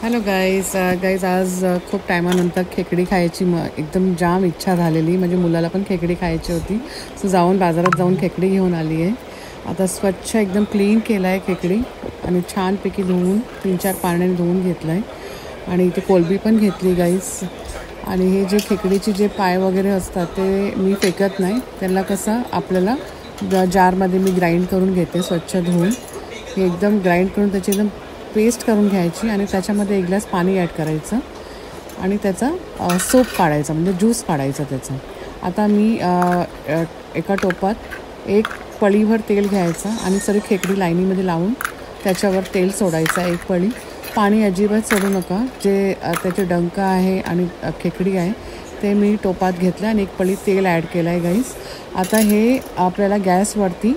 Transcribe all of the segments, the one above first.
Hello guys आज खूप टायमानंतर खेकडी खायची एकदम जाम इच्छा झालेली. म्हणजे मुलाला पण खेकडी खायची होती. सो बाजारात जाऊन खेकडी घेऊन आली आहे. आता स्वच्छ एकदम क्लीन केला आहे खेकडी आणि छानपैकी धुवून 3-4 पाण्याने धुवून घेतलं आहे. आणि इथे कोलंबी पण घेतली गाईज. आणि हे जे खेकडीचे जे पाय वगैरे असतात ते मी फेकत नाही. त्याला कसं आपल्याला जारमध्ये मी ग्राइंड करून घेते स्वच्छ धुवून. हे एकदम ग्राइंड करून त्याची एकदम पेस्ट करून घ्यायची आणि त्याच्यामध्ये 1 ग्लास पाणी ॲड करायचं आणि त्याचा सूप काढायचा, म्हणजे ज्यूस काढायचा त्याचा. आता मी एका टोपात 1 पळीभर तेल घ्यायचं आणि सगळी खेकडी लाईनीमध्ये लावून त्याच्यावर तेल सोडायचं 1 पळी. पाणी अजिबात सोडू नका. जे त्याचे डंक आहे आणि खेकडी आहे ते मी टोपात घेतलं आणि 1 पळी तेल ॲड केलं आहे गाईस. आता हे आपल्याला गॅसवरती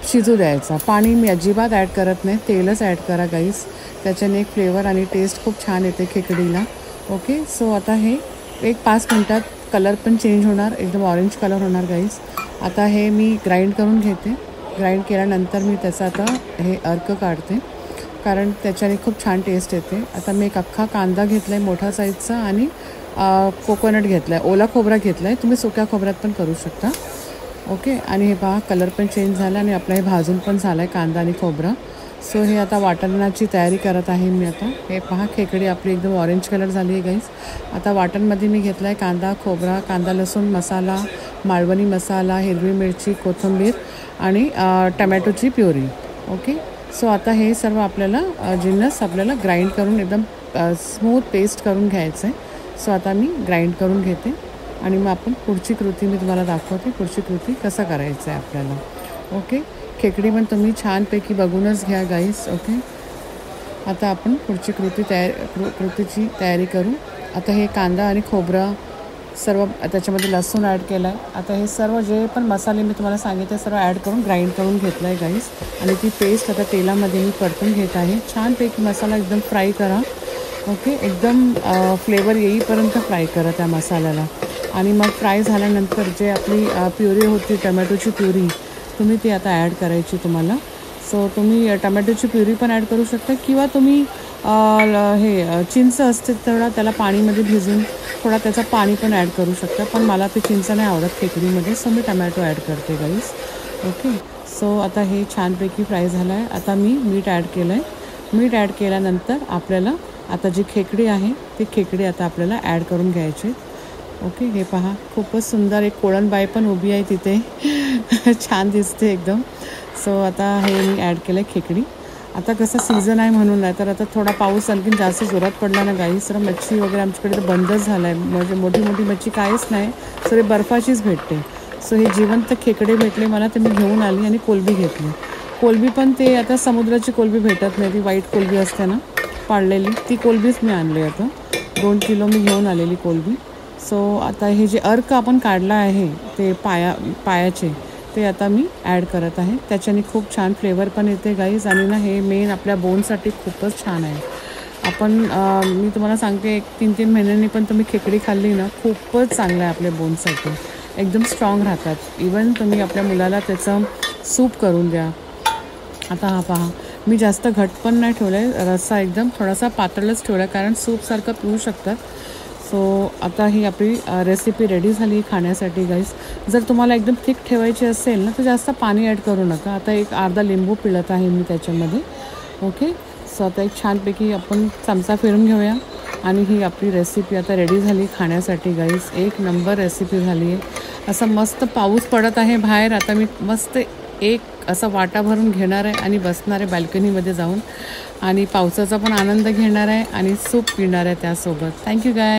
शिजू द्यायचा. पाणी मी अजिबात ॲड करत नाही, तेलच ॲड करा गाईस. त्याच्याने एक फ्लेवर आणि टेस्ट खूप छान येते खेकडीला. ओके, सो आता हे 1-5 मिनटात कलर पण चेंज होणार, एकदम ऑरेंज कलर होणार गाईस. आता हे मी ग्राइंड करून घेते. ग्राइंड केल्यानंतर मी त्याचा आता हे अर्क काढते, कारण त्याच्याने खूप छान टेस्ट येते. आता मी एक अख्खा कांदा घेतला आहे मोठा साईजचा आणि कोकोनट घेतला आहे, ओला खोबरा घेतला आहे. तुम्ही सुक्या खोबऱ्यात पण करू शकता. ओके, आणि हे पहा कलर पण चेंज झाला आणि आपला हे भाजून पण झाला आहे कांदा आणि खोबरा. सो हे आता वाटणाची तयारी करत आहे मी. आता हे पहा खेकडी आपली एकदम ऑरेंज कलर झाली आहे गाईस. आता वाटणमध्ये मी घेतला आहे कांदा, खोबरा, कांदा लसूण मसाला, मालवणी मसाला, हिरवी मिरची, कोथिंबीर आणि टमॅटोची प्युरी. ओके, सो आता हे सर्व आपल्याला जिन्नस आपल्याला ग्राइंड करून एकदम स्मूथ पेस्ट करून घ्यायचं आहे. सो आता मी ग्राइंड करून घेते आणि मग आपण पुढची कृती मी तुम्हाला दाखवते. पुढची कृती कसं करायचं आहे आपल्याला. ओके, खेकडी पण तुम्ही छानपैकी बघूनच घ्या गाईस. ओके, आता आपण पुढची कृतीची तयारी करू. आता हे कांदा आणि खोबरं सर्व त्याच्यामध्ये लसूण ॲड केला आहे. आता हे सर्व जे पण मसाले मी तुम्हाला सांगितले सर्व ॲड करून ग्राइंड करून घेतलं आहे गाईस. आणि ती पेस्ट आता तेलामध्ये मी परतून घेत आहे. छानपैकी मसाला एकदम फ्राय करा. ओके, एकदम फ्लेवर येईपर्यंत फ्राय करा त्या मसाल्याला. आणि मग फ्राय झाल्यानंतर जे आपली प्युरी होती टमॅटोची प्युरी तुम्ही ती आता ॲड करायची तुम्हाला. सो तुम्ही टमॅटोची प्युरी पण ॲड करू शकता किंवा तुम्ही हे चिंच असते थोडा त्याला पाणीमध्ये भिजून थोडा त्याचं पाणी पण ॲड करू शकता. पण मला ते चिंच नाही आवडत खेकडीमध्ये, सो मी टमॅटो ॲड करते गाईस. ओके, सो आता हे छानपैकी फ्राय झालं आहे. आता मी मीठ ॲड केलं आहे. मीठ ॲड केल्यानंतर आपल्याला आता जी खेकडी आहे ती खेकडी आता आपल्याला ॲड करून घ्यायची. ओके, हे पहा खूपच सुंदर एक कोळंबबाई पण उभी आहे तिथे छान दिसते एकदम. सो आता हे मी ॲड केलं आहे खेकडी. आता कसं सीझन आहे म्हणून नाही तर आता थोडा पाऊस आणखीन जास्त जोरात पडला ना गाईस तर मच्छी वगैरे आमच्याकडे तर बंदच झाला आहे. म्हणजे मोठी मच्छी काहीच नाही, सगळे बर्फाचीच भेटते. सो हे जिवंत खेकडे भेटले मला तर मी घेऊन आली आणि कोलंबी घेतली. कोलंबी पण ते आता समुद्राची कोलंबी भेटत नाही, ती व्हाईट कोलंबी असते ना पाळलेली, ती कोलंबीच मी आणली. आता 2 किलो मी घेऊन आलेली कोलंबी. सो आता हे जे अर्क आपण काढला आहे ते पायाचे ते आता मी ॲड करत आहे. त्याच्याने खूप छान फ्लेवर पण येते गाईज. आणि ना हे मेन आपल्या बोनसाठी खूपच छान आहे. आपण मी तुम्हाला सांगते 1-3 महिन्यांनी पण तुम्ही खेकडी खाल्ली ना खूपच चांगलं आहे आपल्या बोनसाठी. एकदम स्ट्रॉंग राहतात. इवन तुम्ही आपल्या मुलाला त्याचं सूप करून द्या. आता हा पहा मी जास्त घट पण नाही ठेवलं आहे, रस्सा एकदम थोडासा पातळच ठेवला कारण सूपसारखं पिऊ शकतात. सो आता ही आपली रेसिपी रेडी झाली खाण्यासाठी गाईस. जर तुम्हाला एकदम थिक ठेवायची असेल ना तर जास्त पाणी ॲड करू नका. आता एक अर्धा लिंबू पिळत आहे मी त्याच्यामध्ये. ओके, सो आता एक छानपैकी आपण चमचा फिरून घेऊया आणि ही आपली रेसिपी आता रेडी झाली खाण्यासाठी गाईस. 1 नंबर रेसिपी झाली आहे. असं मस्त पाऊस पडत आहे बाहेर. आता मी मस्त एक असा वाटा भरून घेणार आहे आणि बसणार आहे बाल्कनीमध्ये जाऊन आणि पावसाचा पण आनंद घेणार आहे आणि सूप पिणार आहे त्यासोबत. थँक्यू गाय.